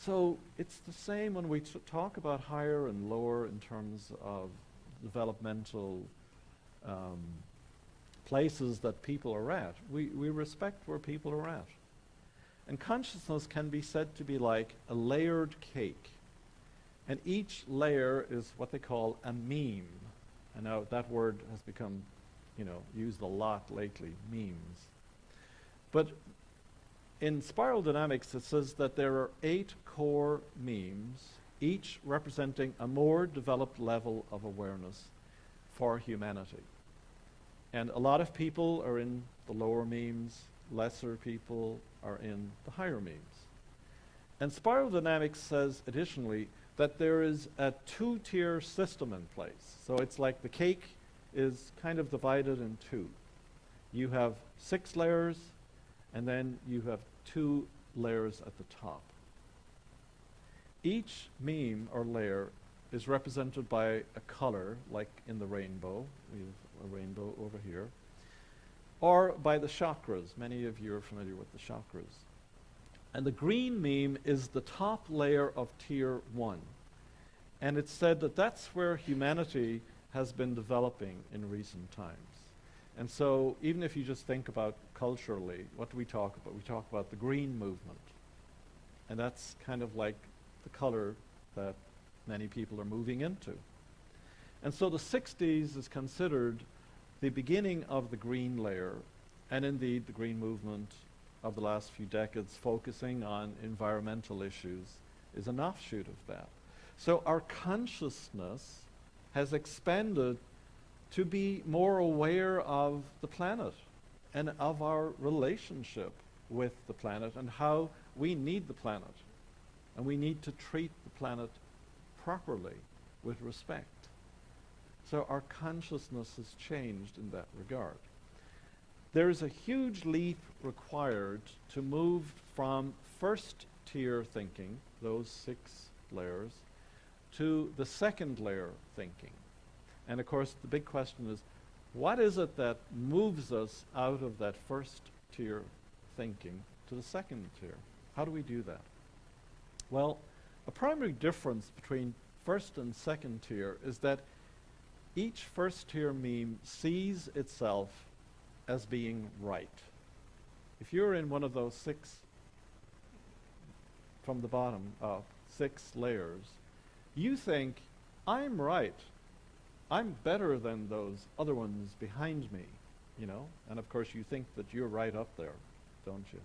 So it's the same when we talk about higher and lower in terms of developmental places that people are at. We respect where people are at. And consciousness can be said to be like a layered cake. And each layer is what they call a meme. And now that word has become, used a lot lately, memes. But in spiral dynamics, it says that there are 8 core memes, each representing a more developed level of awareness for humanity. And a lot of people are in the lower memes, lesser people are in the higher memes. And spiral dynamics says additionally that there is a 2-tier system in place. So it's like the cake is kind of divided in 2. You have 6 layers, and then you have 2 layers at the top. Each meme or layer is represented by a color, like in the rainbow. We have a rainbow over here. Or by the chakras. Many of you are familiar with the chakras. And the green meme is the top layer of tier 1. And it's said that that's where humanity has been developing in recent times. And so even if you just think about culturally, what do we talk about? We talk about the green movement. And that's kind of like the color that many people are moving into. And so the 60s is considered the beginning of the green layer, and indeed the green movement of the last few decades focusing on environmental issues is an offshoot of that. So our consciousness has expanded to be more aware of the planet and of our relationship with the planet and how we need the planet. And we need to treat the planet properly with respect. So our consciousness has changed in that regard. There is a huge leap required to move from first tier thinking, those 6 layers, to the second layer thinking. And of course, the big question is, what is it that moves us out of that first tier thinking to the second tier? How do we do that? Well, a primary difference between first and second tier is that each first tier meme sees itself as being right. If you're in one of those 6, from the bottom up, 6 layers, you think, I'm right. I'm better than those other ones behind me, And of course you think that you're right up there, don't you?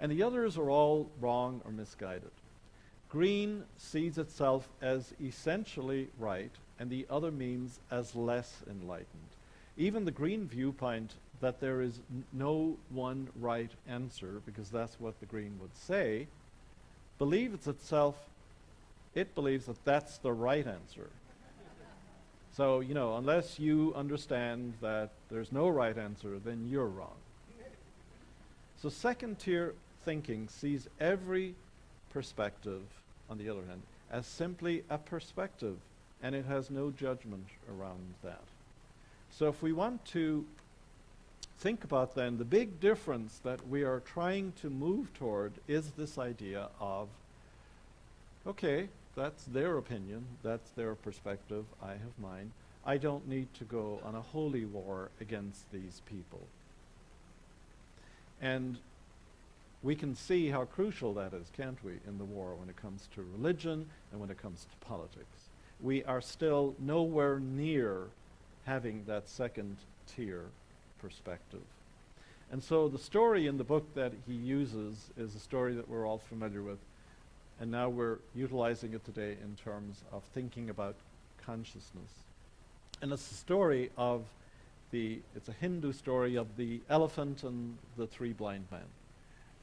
And the others are all wrong or misguided. Green sees itself as essentially right, and the other memes as less enlightened. Even the green viewpoint that there is no one right answer, because that's what the green would say, believes itself, it believes that that's the right answer. So, unless you understand that there's no right answer, then you're wrong. So second tier thinking sees every perspective, on the other hand, as simply a perspective, and it has no judgment around that. So if we want to think about then the big difference that we are trying to move toward is this idea of, okay, that's their opinion, that's their perspective, I have mine. I don't need to go on a holy war against these people. And we can see how crucial that is, can't we, in the war when it comes to religion and when it comes to politics. We are still nowhere near having that second tier perspective. And so the story in the book that he uses is a story that we're all familiar with, and now we're utilizing it today in terms of thinking about consciousness. And it's the story of it's a Hindu story of the elephant and the 3 blind men.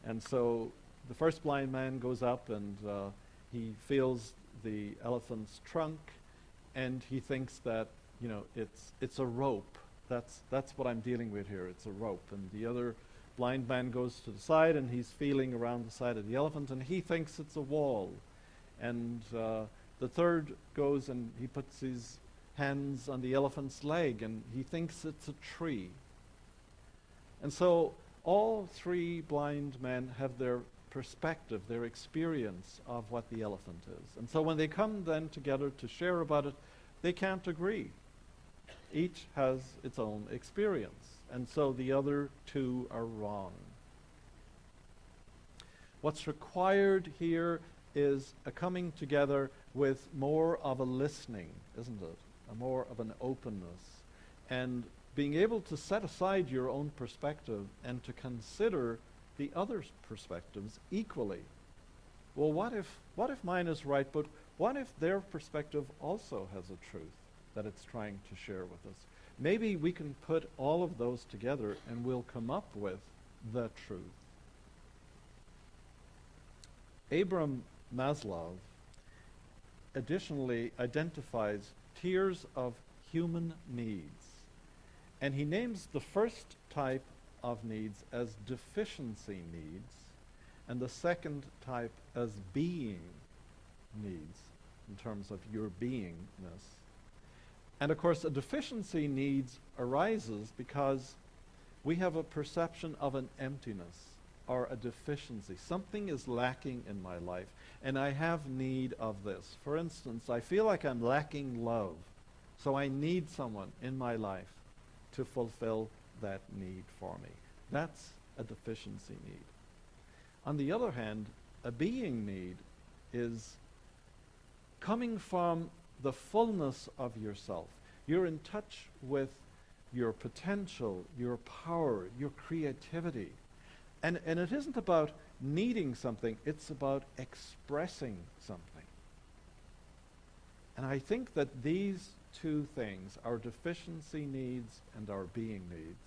And so the first blind man goes up and he feels the elephant's trunk, and he thinks that, it's a rope. That's what I'm dealing with here, it's a rope. And the other blind man goes to the side and he's feeling around the side of the elephant and he thinks it's a wall. And the third goes and he puts his hands on the elephant's leg and he thinks it's a tree. And so all 3 blind men have their perspective, their experience of what the elephant is. And so when they come then together to share about it, they can't agree. Each has its own experience, and so the other two are wrong. What's required here is a coming together with more of a listening, isn't it? A more of an openness, and being able to set aside your own perspective and to consider the other's perspectives equally. Well, what if mine is right, but what if their perspective also has a truth that it's trying to share with us? Maybe we can put all of those together and we'll come up with the truth. Abraham Maslow additionally identifies tiers of human needs. And he names the first type of needs as deficiency needs, and the second type as being needs, in terms of your beingness. And of course, a deficiency needs arises because we have a perception of an emptiness or a deficiency. Something is lacking in my life, and I have need of this. For instance, I feel like I'm lacking love, so I need someone in my life to fulfill that need for me. That's a deficiency need. On the other hand, a being need is coming from the fullness of yourself. You're in touch with your potential, your power, your creativity. And it isn't about needing something, it's about expressing something. And I think that these two things, our deficiency needs and our being needs,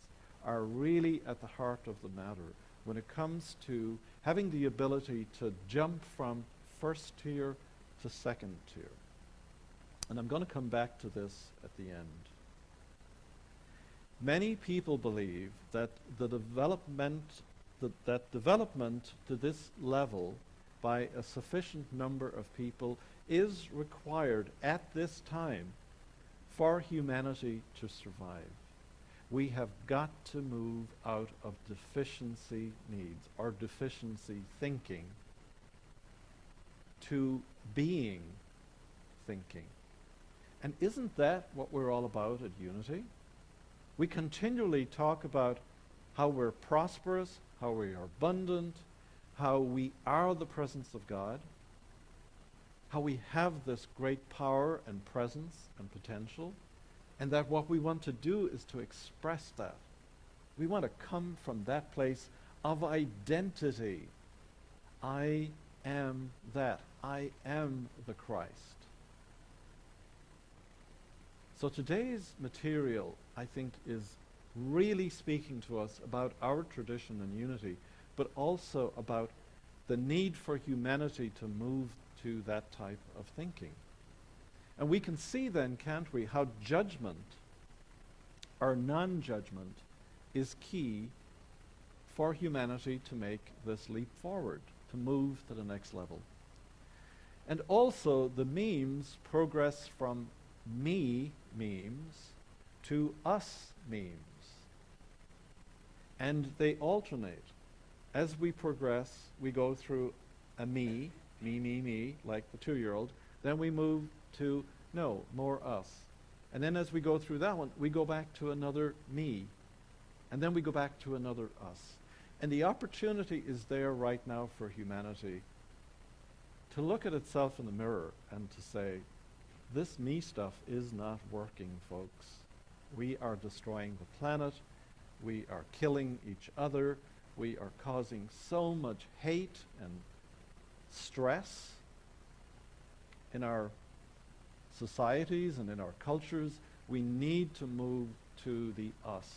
are really at the heart of the matter when it comes to having the ability to jump from first tier to second tier. And I'm going to come back to this at the end. Many people believe that development to this level by a sufficient number of people is required at this time for humanity to survive. We have got to move out of deficiency needs or deficiency thinking to being thinking. And isn't that what we're all about at Unity? We continually talk about how we're prosperous, how we are abundant, how we are the presence of God, how we have this great power and presence and potential, and that what we want to do is to express that. We want to come from that place of identity. I am that. I am the Christ. So today's material, I think, is really speaking to us about our tradition and unity, but also about the need for humanity to move to that type of thinking. And we can see then, can't we, how judgment or non-judgment is key for humanity to make this leap forward, to move to the next level. And also the memes progress from me memes to us memes. And they alternate. As we progress, we go through a me, like the 2-year-old. Then we move to, no, more us. And then as we go through that one, we go back to another me. And then we go back to another us. And the opportunity is there right now for humanity to look at itself in the mirror and to say, this me stuff is not working, folks. We are destroying the planet. We are killing each other. We are causing so much hate and stress in our societies and in our cultures. We need to move to the us,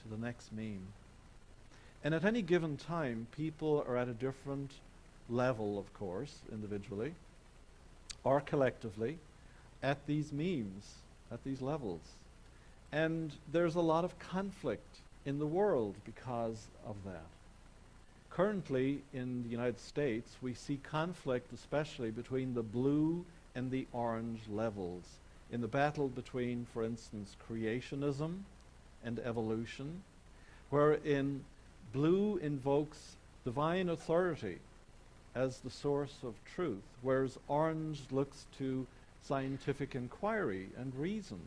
to the next meme. And at any given time, people are at a different level, of course, individually or collectively, at these memes, at these levels. And there's a lot of conflict in the world because of that. Currently, in the United States, we see conflict especially between the blue and the orange levels, in the battle between, for instance, creationism and evolution, wherein blue invokes divine authority as the source of truth, whereas orange looks to scientific inquiry and reason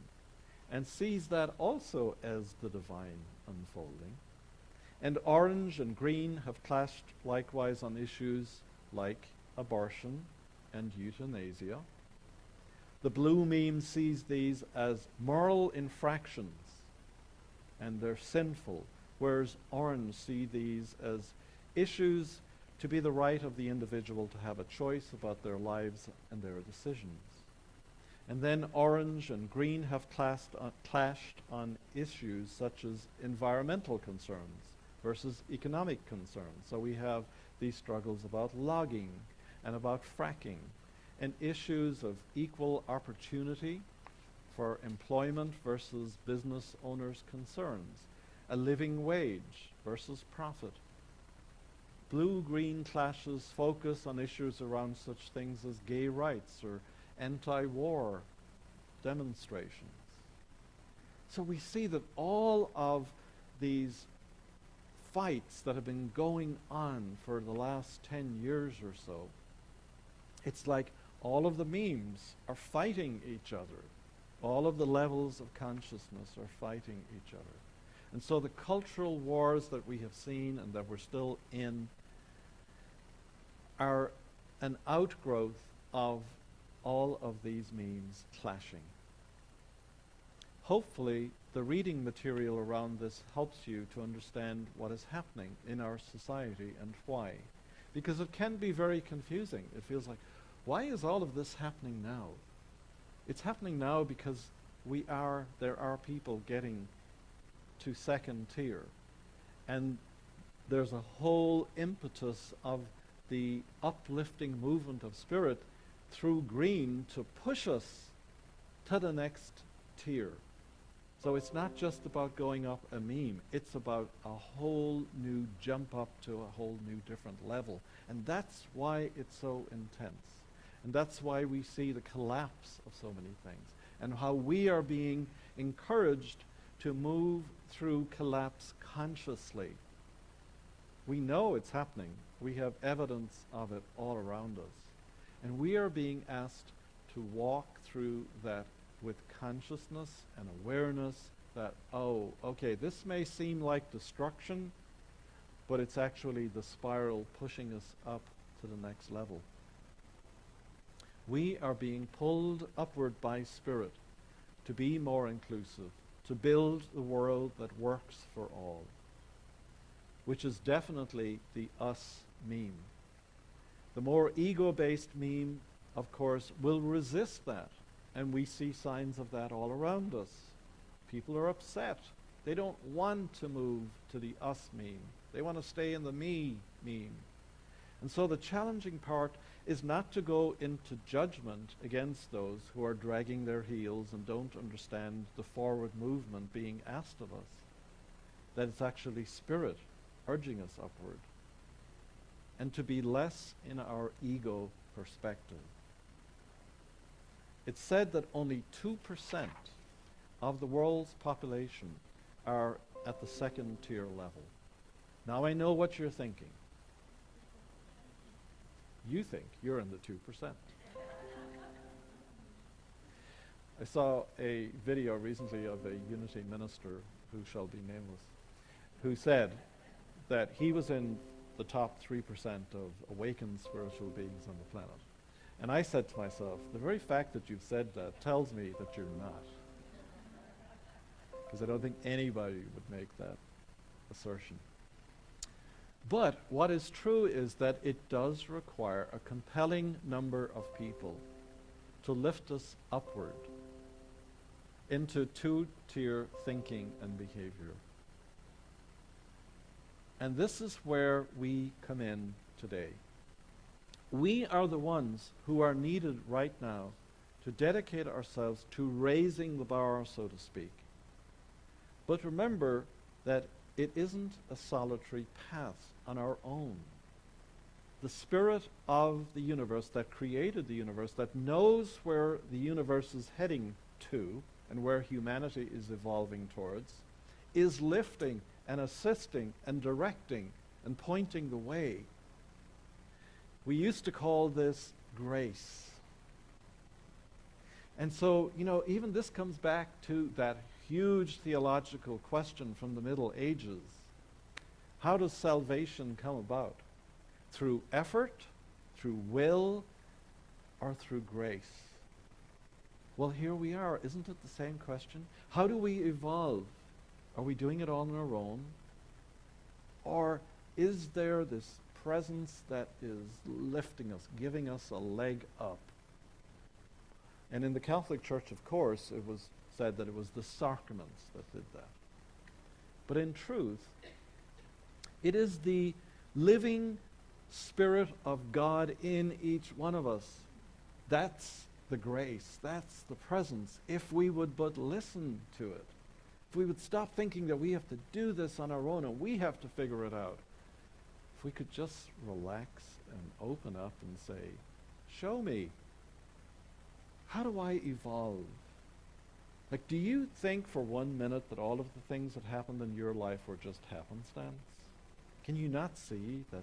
and sees that also as the divine unfolding. And orange and green have clashed likewise on issues like abortion and euthanasia. The blue meme sees these as moral infractions and they're sinful, whereas orange see these as issues to be the right of the individual to have a choice about their lives and their decisions. And then orange and green have clashed on issues such as environmental concerns versus economic concerns. So we have these struggles about logging and about fracking and issues of equal opportunity for employment versus business owners' concerns, a living wage versus profit. Blue-green clashes focus on issues around such things as gay rights or anti-war demonstrations. So we see that all of these fights that have been going on for the last 10 years or so, it's like all of the memes are fighting each other. All of the levels of consciousness are fighting each other. And so the cultural wars that we have seen and that we're still in are an outgrowth of all of these memes clashing. Hopefully, the reading material around this helps you to understand what is happening in our society and why. Because it can be very confusing. It feels like, why is all of this happening now? It's happening now because there are people getting to second tier. And there's a whole impetus of the uplifting movement of spirit through green to push us to the next tier. So it's not just about going up a meme, it's about a whole new jump up to a whole new different level. And that's why it's so intense. And that's why we see the collapse of so many things. And how we are being encouraged to move through collapse consciously. We know it's happening. We have evidence of it all around us. And we are being asked to walk through that with consciousness and awareness that, oh, okay, this may seem like destruction, but it's actually the spiral pushing us up to the next level. We are being pulled upward by spirit to be more inclusive, to build the world that works for all, which is definitely the us meme. The more ego-based meme, of course, will resist that. And we see signs of that all around us. People are upset. They don't want to move to the us meme. They want to stay in the me meme. And so the challenging part is not to go into judgment against those who are dragging their heels and don't understand the forward movement being asked of us. That it's actually spirit urging us upward. And to be less in our ego perspective. It's said that only 2% of the world's population are at the second tier level. Now I know what you're thinking. You think you're in the 2%. I saw a video recently of a Unity minister, who shall be nameless, who said that he was in the top 3% of awakened spiritual beings on the planet. And I said to myself, the very fact that you've said that tells me that you're not. Because I don't think anybody would make that assertion. But what is true is that it does require a compelling number of people to lift us upward into two-tier thinking and behavior. And this is where we come in today. We are the ones who are needed right now to dedicate ourselves to raising the bar, so to speak. But remember that it isn't a solitary path on our own. The spirit of the universe that created the universe, that knows where the universe is heading to and where humanity is evolving towards, is lifting and assisting and directing and pointing the way. We used to call this grace. And so, even this comes back to that huge theological question from the Middle Ages. How does salvation come about? Through effort, through will, or through grace? Well, here we are. Isn't it the same question? How do we evolve? Are we doing it all on our own? Or is there this presence that is lifting us, giving us a leg up? And in the Catholic Church, of course, it was said that it was the sacraments that did that. But in truth, it is the living Spirit of God in each one of us. That's the grace. That's the presence. If we would but listen to it. If we would stop thinking that we have to do this on our own and we have to figure it out. If we could just relax and open up and say, show me. How do I evolve? Like, do you think for 1 minute that all of the things that happened in your life were just happenstance? Can you not see that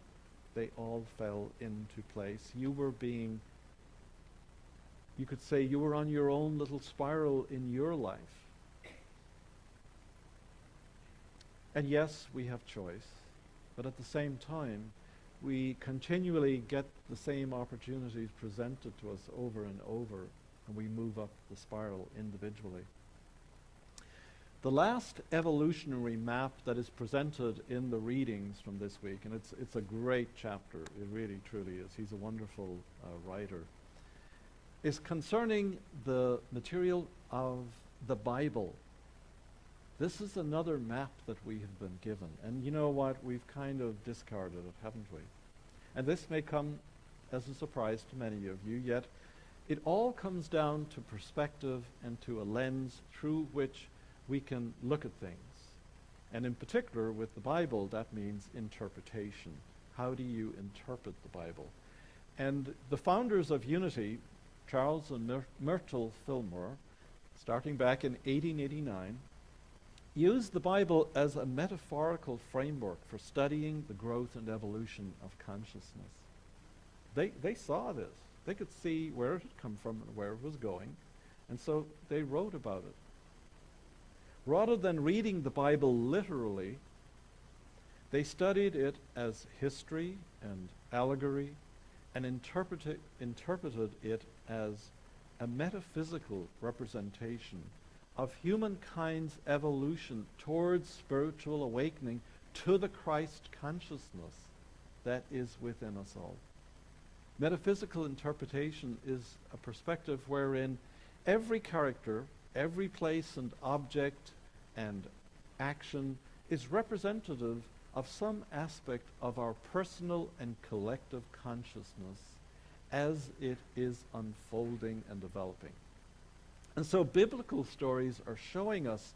they all fell into place? You could say you were on your own little spiral in your life. And yes, we have choice, but at the same time, we continually get the same opportunities presented to us over and over, and we move up the spiral individually. The last evolutionary map that is presented in the readings from this week, and it's a great chapter, it really truly is, he's a wonderful writer, is concerning the material of the Bible. This is another map that we have been given, and you know what, we've kind of discarded it, haven't we? And this may come as a surprise to many of you, yet it all comes down to perspective and to a lens through which we can look at things. And in particular, with the Bible, that means interpretation. How do you interpret the Bible? And the founders of Unity, Charles and Myrtle Fillmore, starting back in 1889, used the Bible as a metaphorical framework for studying the growth and evolution of consciousness. They saw this. They could see where it had come from and where it was going, and so they wrote about it. Rather than reading the Bible literally, they studied it as history and allegory and interpreted it as a metaphysical representation of humankind's evolution towards spiritual awakening to the Christ consciousness that is within us all. Metaphysical interpretation is a perspective wherein every character, every place and object and action is representative of some aspect of our personal and collective consciousness as it is unfolding and developing. And so biblical stories are showing us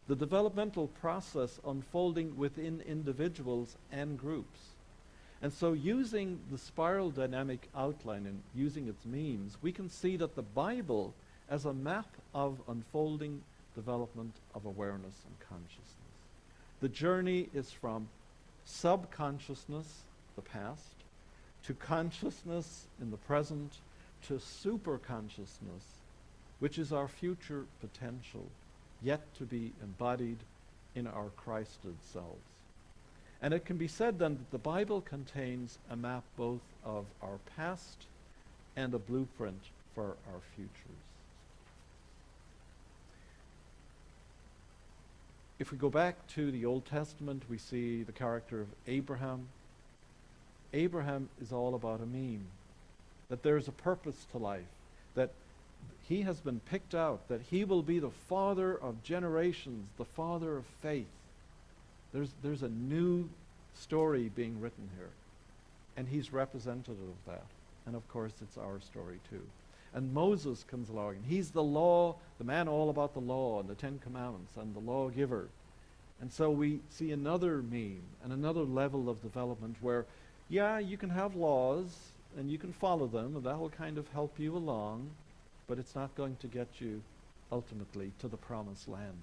the developmental process unfolding within individuals and groups. And so using the spiral dynamic outline and using its means, we can see that the Bible as a map of unfolding development of awareness and consciousness. The journey is from subconsciousness, the past, to consciousness in the present, to superconsciousness, which is our future potential, yet to be embodied in our Christed selves. And it can be said then that the Bible contains a map both of our past and a blueprint for our futures. If we go back to the Old Testament, we see the character of Abraham. Abraham is all about a meme, that there's a purpose to life, that he has been picked out, that he will be the father of generations, the father of faith. There's a new story being written here, and he's representative of that. And of course, it's our story too. And Moses comes along, and he's the law, the man all about the law and the 10 Commandments and the lawgiver. And so we see another meme and another level of development where, yeah, you can have laws and you can follow them, and that will kind of help you along, but it's not going to get you ultimately to the promised land.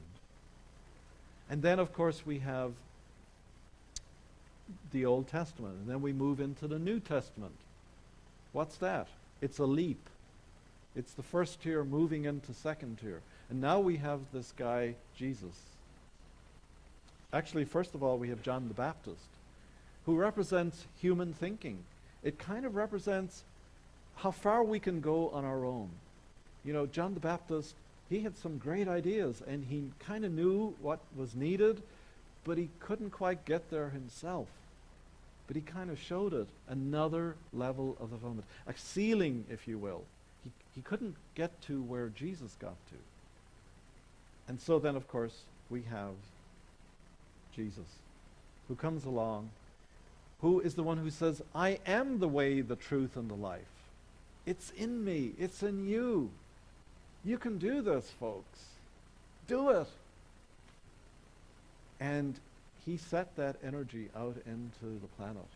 And then, of course, we have the Old Testament, and then we move into the New Testament. What's that? It's a leap. It's the first tier moving into second tier. And now we have this guy, Jesus. Actually, first of all, we have John the Baptist, who represents human thinking. It kind of represents how far we can go on our own. You know, John the Baptist, he had some great ideas, and he kind of knew what was needed, but he couldn't quite get there himself. But he kind of showed it, another level of development, a ceiling, if you will. He couldn't get to where Jesus got to. And so then, of course, we have Jesus, who comes along, who is the one who says, I am the way, the truth, and the life. It's in me. It's in you. You can do this, folks. Do it. And he set that energy out into the planet,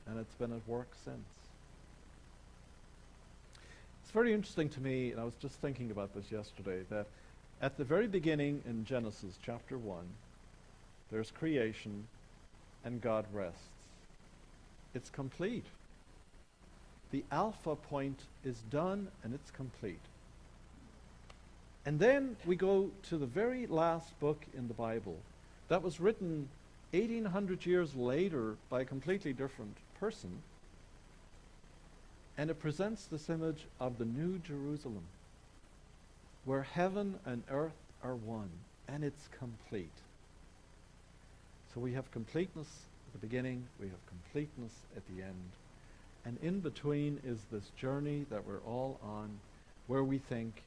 and it's been at work since. It's very interesting to me, and I was just thinking about this yesterday, that at the very beginning in Genesis chapter 1, there's creation, and God rests. It's complete. The alpha point is done, and it's complete. And then we go to the very last book in the Bible that was written 1,800 years later by a completely different person, and it presents this image of the New Jerusalem, where heaven and earth are one, and it's complete. So we have completeness at the beginning, we have completeness at the end, and in between is this journey that we're all on, where we think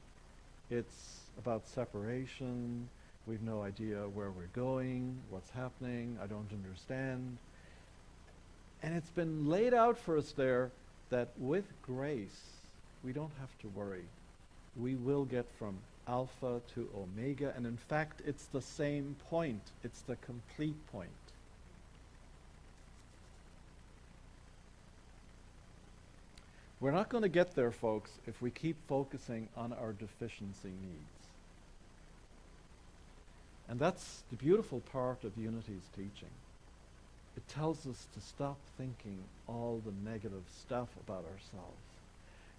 it's about separation, we've no idea where we're going, what's happening, I don't understand. And it's been laid out for us there that with grace, we don't have to worry. We will get from alpha to omega, and in fact, it's the same point. It's the complete point. We're not going to get there, folks, if we keep focusing on our deficiency needs. And that's the beautiful part of Unity's teaching. It tells us to stop thinking all the negative stuff about ourselves,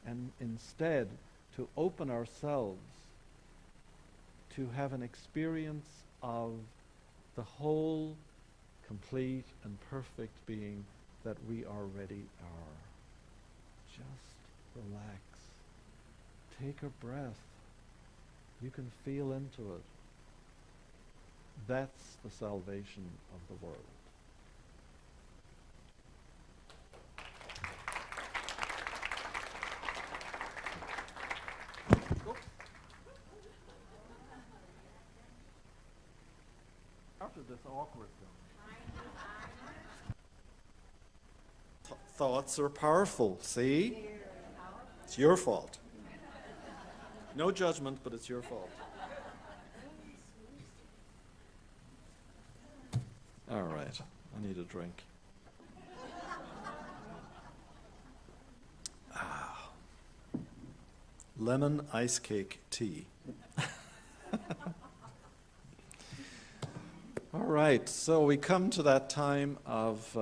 and instead to open ourselves to have an experience of the whole, complete, and perfect being that we already are. Just relax. Take a breath. You can feel into it. That's the salvation of the world. After this awkward thing. Thoughts are powerful, see? It's your fault. No judgment, but it's your fault. All right, I need a drink. Lemon ice cake tea. All right, so we come to that time of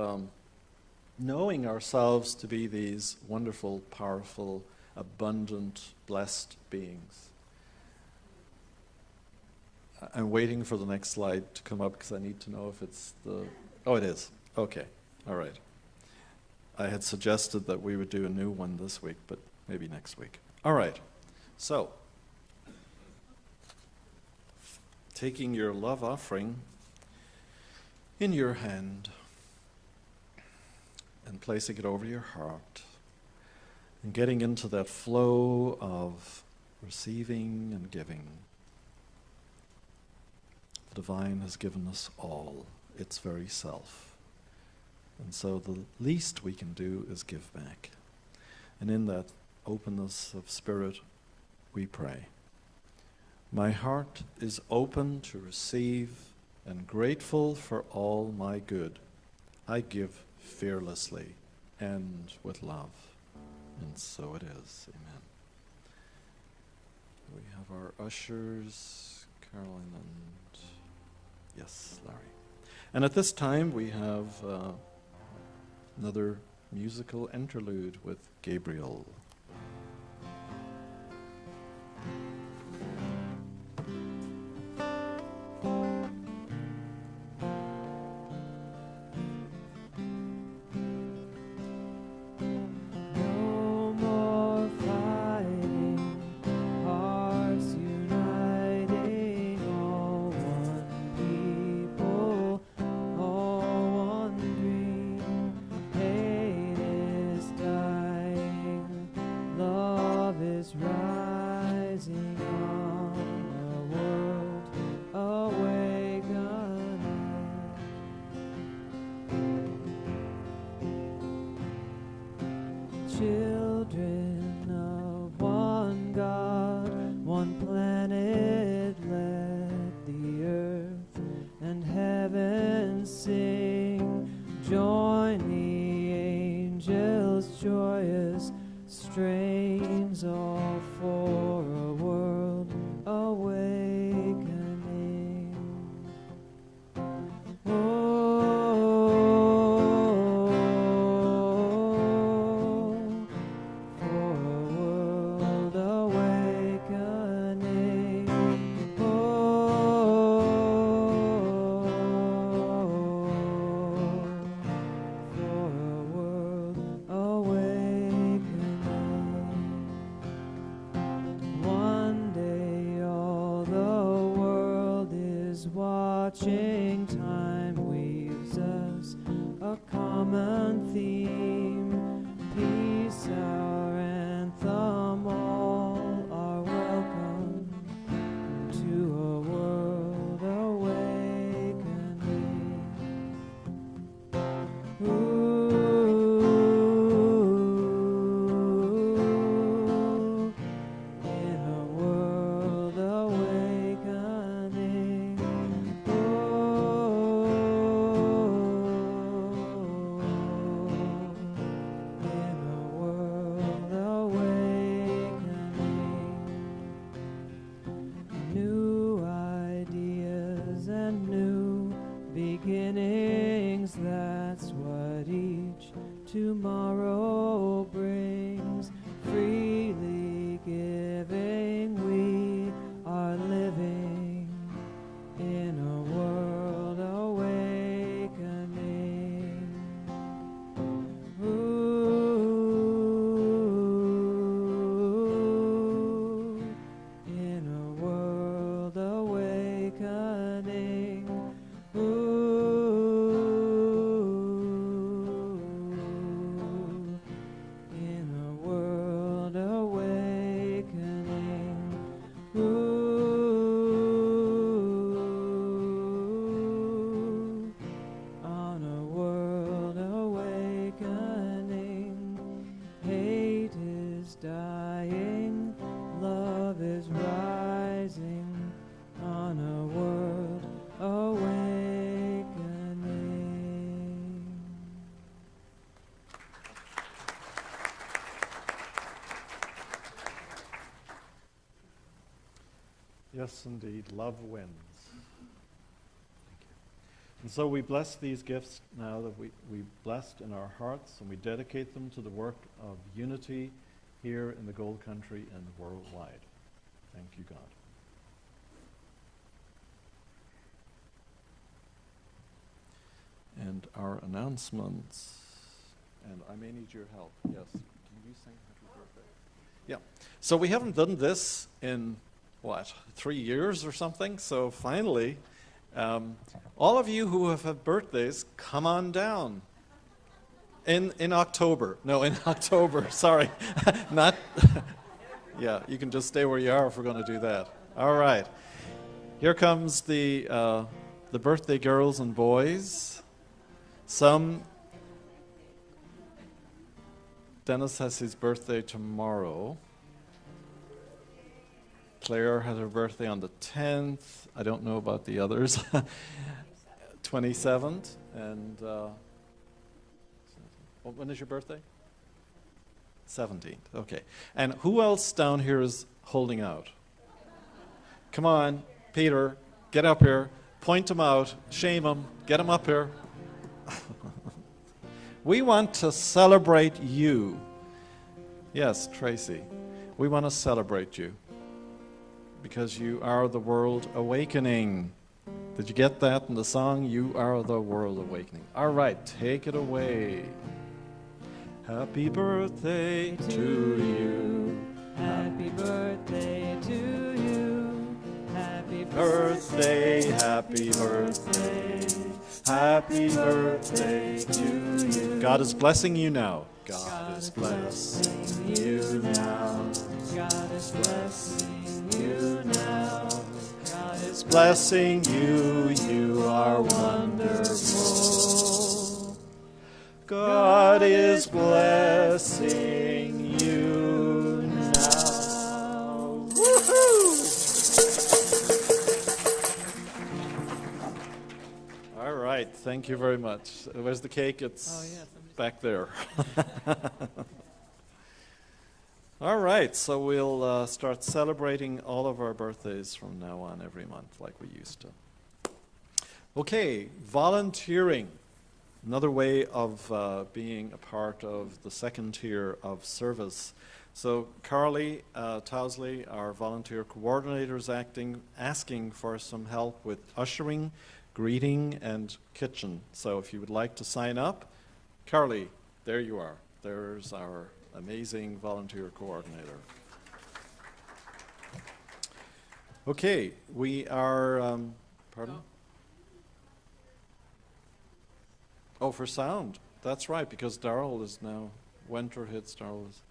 knowing ourselves to be these wonderful, powerful, abundant, blessed beings. I'm waiting for the next slide to come up because I need to know if it's the... Oh, it is. Okay. All right. I had suggested that we would do a new one this week, but maybe next week. All right. So, taking your love offering in your hand and placing it over your heart and getting into that flow of receiving and giving. The divine has given us all its very self. And so the least we can do is give back. And in that openness of spirit, we pray. My heart is open to receive and grateful for all my good. I give fearlessly and with love. And so it is. Amen. We have our ushers, Caroline and... Yes, Larry. And at this time, we have Another musical interlude with Gabriel. Children of one God, one planet, let the earth and heaven sing. Join the angels' joyous strains, all for a world awakening. Watching time weaves us a common theme. Peace, our anthem, all are welcome to a world awakening. In a world awakening. New ideas and new beginnings, that's what each tomorrow brings. Freely giving, we are living in a world awakening. In a world awakening. In a world awakening. On a world awakening. Hate is dying, love is rising. On a world awakening. Yes, indeed, love wins. Thank you. And so we bless these gifts now that we blessed in our hearts, and we dedicate them to the work of unity here in the Gold Country and worldwide. Thank you, God. And our announcements, and I may need your help. Yes, can you sing Happy Birthday? Yeah. So we haven't done this in, 3 years or something? So finally, all of you who have had birthdays, come on down. In October. No, in October, sorry. Not, yeah, you can just stay where you are if we're going to do that. All right. Here comes the birthday girls and boys. Dennis has his birthday tomorrow. Claire had her birthday on the 10th. I don't know about the others. 27th. And when is your birthday? 17th. Okay. And who else down here is holding out? Come on, Peter, get up here. Point them out. Shame them. Get them up here. We want to celebrate you. Yes, Tracy. We want to celebrate you because you are the world awakening. Did you get that in the song? You are the world awakening. All right, take it away. Happy birthday to you. Happy birthday to you. Happy Birthday, happy birthday. Happy birthday to you. God is blessing you now. God is blessing you now. God is blessing you now. God is Blessing you, you are wonderful. God is blessing you now. Woohoo! All right, thank you very much. Where's the cake? It's back there. All right, so we'll start celebrating all of our birthdays from now on every month like we used to. Okay, volunteering. Another way of being a part of the second tier of service. So Carly Towsley, our volunteer coordinator, is asking for some help with ushering, greeting, and kitchen. So if you would like to sign up, Carly, there you are. There's our amazing volunteer coordinator. Okay, we are, pardon? Oh, for sound. That's right, because Darrell is now, winter hits, Darrell is,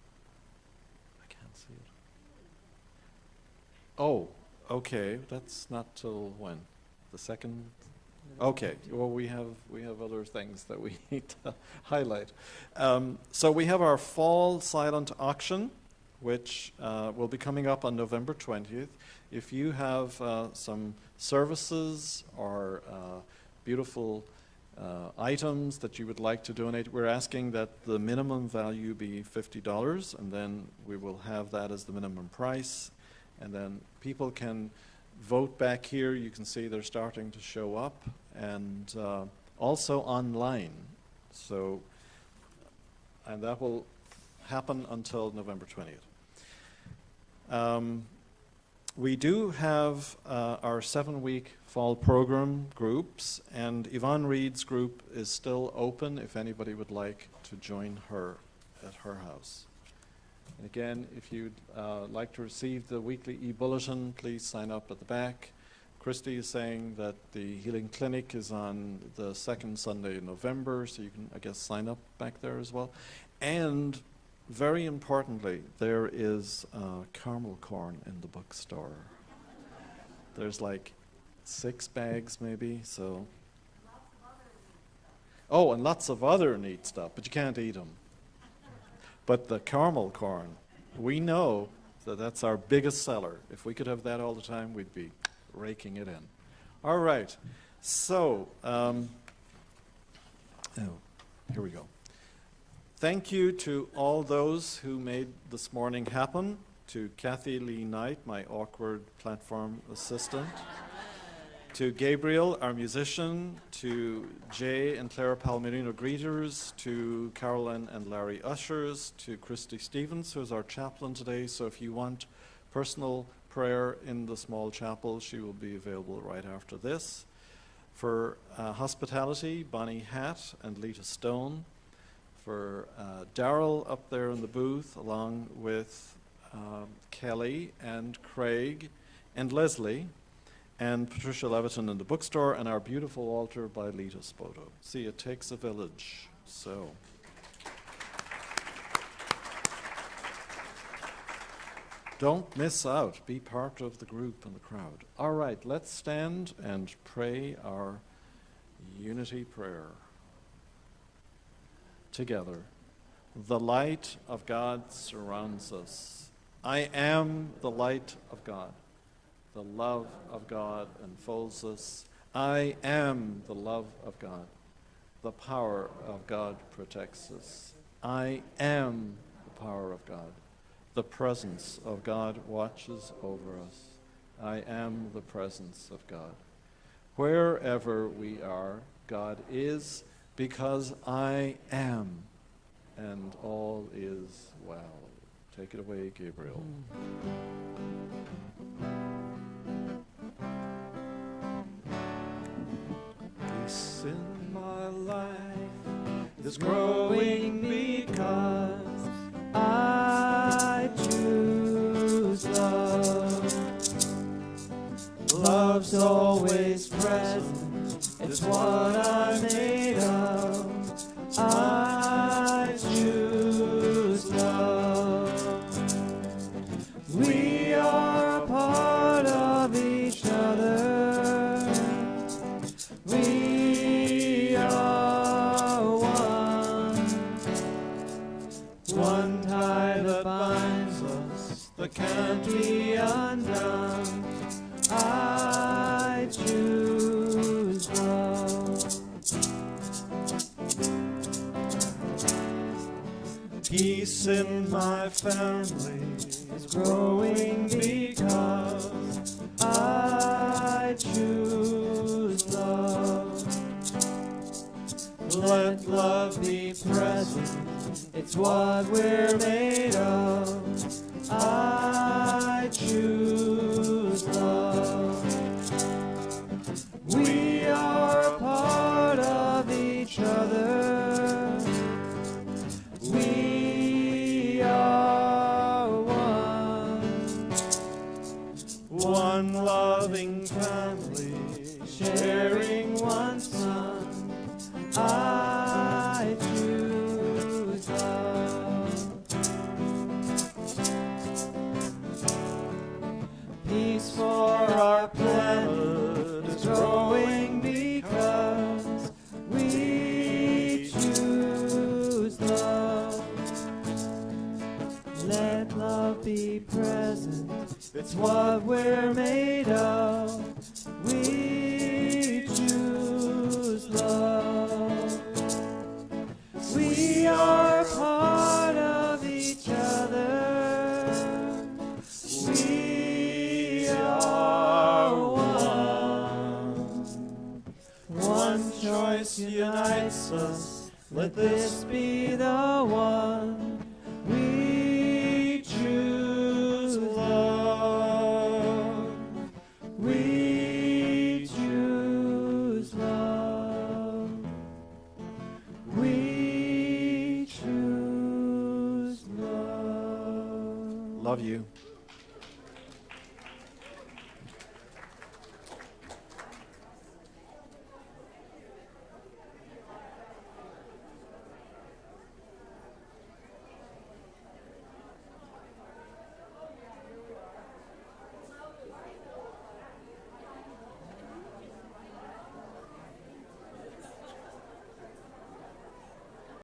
I can't see it. Oh, okay, that's not till when? The second? Okay, well, we have other things that we need to highlight. So we have our fall silent auction, which will be coming up on November 20th. If you have some services or beautiful items that you would like to donate, we're asking that the minimum value be $50, and then we will have that as the minimum price. And then people can vote back here. You can see they're starting to show up, and also online. So, and that will happen until November 20th. We do have our 7-week fall program groups, and Yvonne Reed's group is still open if anybody would like to join her at her house. And again, if you'd like to receive the weekly e-bulletin, please sign up at the back. Christy is saying that the Healing Clinic is on the second Sunday in November, so you can, I guess, sign up back there as well. And very importantly, there is caramel corn in the bookstore. There's like 6 bags maybe, so. Oh, and lots of other neat stuff, but you can't eat them. But the caramel corn, we know that that's our biggest seller. If we could have that all the time, we'd be raking it in. All right, so, here we go. Thank you to all those who made this morning happen, to Kathy Lee Knight, my awkward platform assistant, to Gabriel, our musician, to Jay and Clara Palmerino greeters, to Carolyn and Larry ushers, to Christy Stevens, who is our chaplain today. So if you want personal prayer in the small chapel, she will be available right after this. For hospitality, Bonnie Hatt and Lita Stone. For Darrell up there in the booth, along with Kelly and Craig and Leslie, and Patricia Leviton in the bookstore, and our beautiful altar by Lita Spoto. See, it takes a village, so. Don't miss out. Be part of the group and the crowd. All right, let's stand and pray our unity prayer together. The light of God surrounds us. I am the light of God. The love of God enfolds us. I am the love of God. The power of God protects us. I am the power of God. The presence of God watches over us. I am the presence of God. Wherever we are, God is, because I am, and all is well. Take it away, Gabriel. Peace in my life is growing because I choose love. Love's always present. It's what I'm made of. I choose love. We are a part of each other. We are one. One tie that binds us that can't be undone. I choose love. peace in my family Is growing because I choose love. Let love be present. It's what we're made of. I choose love. We are a part of each other. We are one loving family, sharing one son. I choose love. Peace for our planet is growing because we choose love. Let love be present. It's what we're made of. We choose love. We are a part of each other. We are one. One choice unites us. Let this be the one. We choose love. We choose love. We choose love. love you.